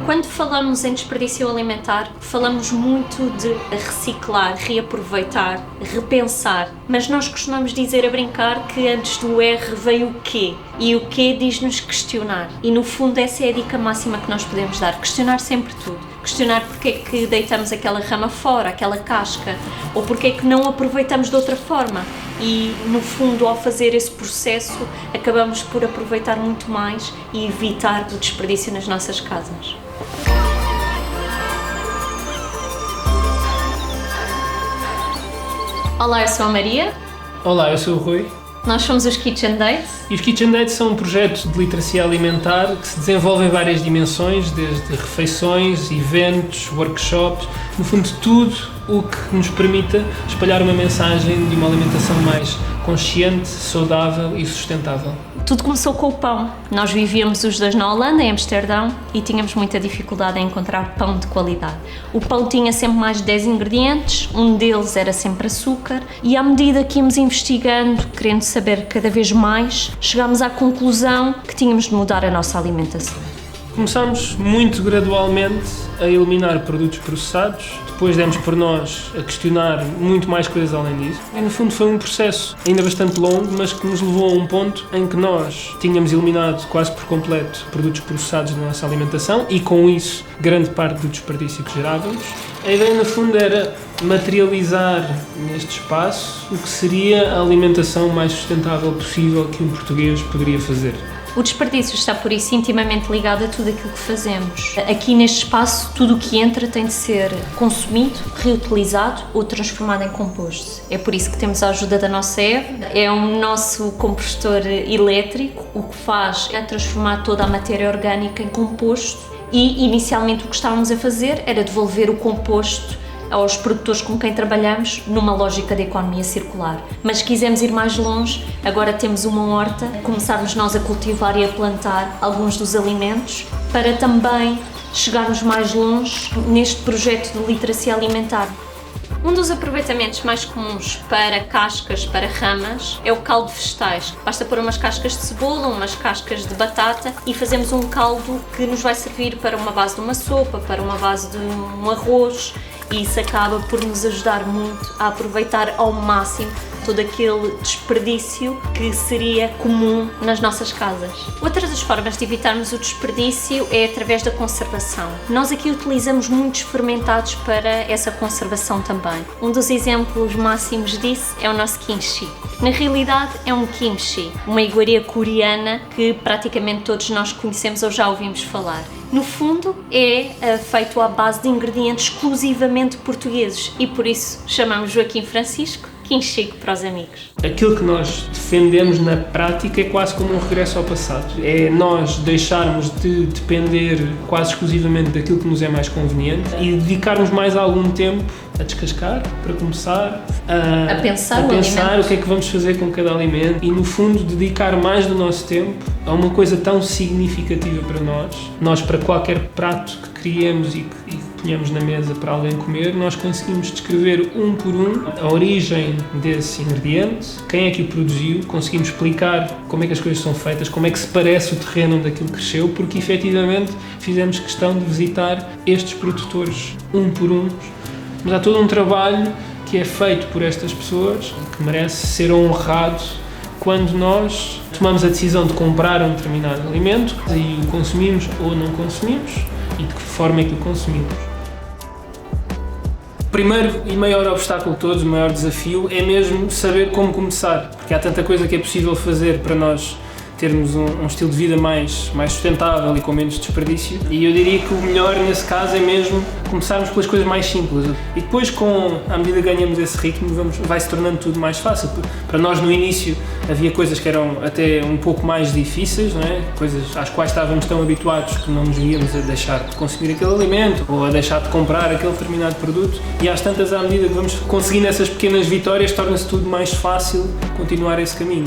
Quando falamos em desperdício alimentar, falamos muito de reciclar, reaproveitar, repensar, mas nós costumamos dizer a brincar que antes do R veio o quê? E o quê diz-nos questionar. E no fundo essa é a dica máxima que nós podemos dar, questionar sempre tudo. Questionar porque é que deitamos aquela rama fora, aquela casca, ou porque é que não aproveitamos de outra forma. E no fundo, ao fazer esse processo, acabamos por aproveitar muito mais e evitar o desperdício nas nossas casas. Olá, eu sou a Maria. Olá, eu sou o Rui. Nós somos os Kitchen Dates. E os Kitchen Dates são um projeto de literacia alimentar que se desenvolve em várias dimensões, desde refeições, eventos, workshops, no fundo tudo o que nos permita espalhar uma mensagem de uma alimentação mais consciente, saudável e sustentável. Tudo começou com o pão. Nós vivíamos os dois na Holanda, em Amsterdão, e tínhamos muita dificuldade em encontrar pão de qualidade. O pão tinha sempre mais de 10 ingredientes, um deles era sempre açúcar, e à medida que íamos investigando, querendo saber cada vez mais, chegámos à conclusão que tínhamos de mudar a nossa alimentação. Começámos muito gradualmente a eliminar produtos processados, depois demos por nós a questionar muito mais coisas além disso. E no fundo foi um processo ainda bastante longo, mas que nos levou a um ponto em que nós tínhamos eliminado quase por completo produtos processados da nossa alimentação e com isso grande parte do desperdício que gerávamos. A ideia no fundo era materializar neste espaço o que seria a alimentação mais sustentável possível que um português poderia fazer. O desperdício está, por isso, intimamente ligado a tudo aquilo que fazemos. Aqui neste espaço, tudo o que entra tem de ser consumido, reutilizado ou transformado em composto. É por isso que temos a ajuda da nossa Eve. É um nosso compostor elétrico. O que faz é transformar toda a matéria orgânica em composto e, inicialmente, o que estávamos a fazer era devolver o composto aos produtores com quem trabalhamos numa lógica de economia circular. Mas quisemos ir mais longe, agora temos uma horta, começarmos nós a cultivar e a plantar alguns dos alimentos para também chegarmos mais longe neste projeto de literacia alimentar. Um dos aproveitamentos mais comuns para cascas, para ramas, é o caldo de vegetais. Basta pôr umas cascas de cebola, umas cascas de batata e fazemos um caldo que nos vai servir para uma base de uma sopa, para uma base de um arroz, e isso acaba por nos ajudar muito a aproveitar ao máximo todo aquele desperdício que seria comum nas nossas casas. Outra das formas de evitarmos o desperdício é através da conservação. Nós aqui utilizamos muitos fermentados para essa conservação também. Um dos exemplos máximos disso é o nosso kimchi. Na realidade é um kimchi, uma iguaria coreana que praticamente todos nós conhecemos ou já ouvimos falar. No fundo é feito à base de ingredientes exclusivamente portugueses e por isso chamamos Joaquim Francisco Kimchi para os amigos. Aquilo que nós defendemos na prática é quase como um regresso ao passado. É nós deixarmos de depender quase exclusivamente daquilo que nos é mais conveniente e dedicarmos mais algum tempo a descascar, para começar, a pensar o que é que vamos fazer com cada alimento e, no fundo, dedicar mais do nosso tempo a uma coisa tão significativa para nós. Nós, para qualquer prato que criemos e que ponhamos na mesa para alguém comer, nós conseguimos descrever um por um a origem desse ingrediente, quem é que o produziu, conseguimos explicar como é que as coisas são feitas, como é que se parece o terreno onde aquilo cresceu, porque efetivamente fizemos questão de visitar estes produtores um por um. Mas há todo um trabalho que é feito por estas pessoas que merece ser honrado quando nós tomamos a decisão de comprar um determinado alimento e o consumimos ou não consumimos e de que forma é que o consumimos. O primeiro e maior obstáculo de todos, o maior desafio, é mesmo saber como começar, porque há tanta coisa que é possível fazer para nós termos um estilo de vida mais sustentável e com menos desperdício, e eu diria que o melhor nesse caso é mesmo começarmos pelas coisas mais simples e depois, à medida que ganhamos esse ritmo, vai se tornando tudo mais fácil. Para nós no início havia coisas que eram até um pouco mais difíceis, não é? Coisas às quais estávamos tão habituados que não nos víamos a deixar de consumir aquele alimento ou a deixar de comprar aquele determinado produto, e às tantas, à medida que vamos conseguindo essas pequenas vitórias, torna-se tudo mais fácil continuar esse caminho.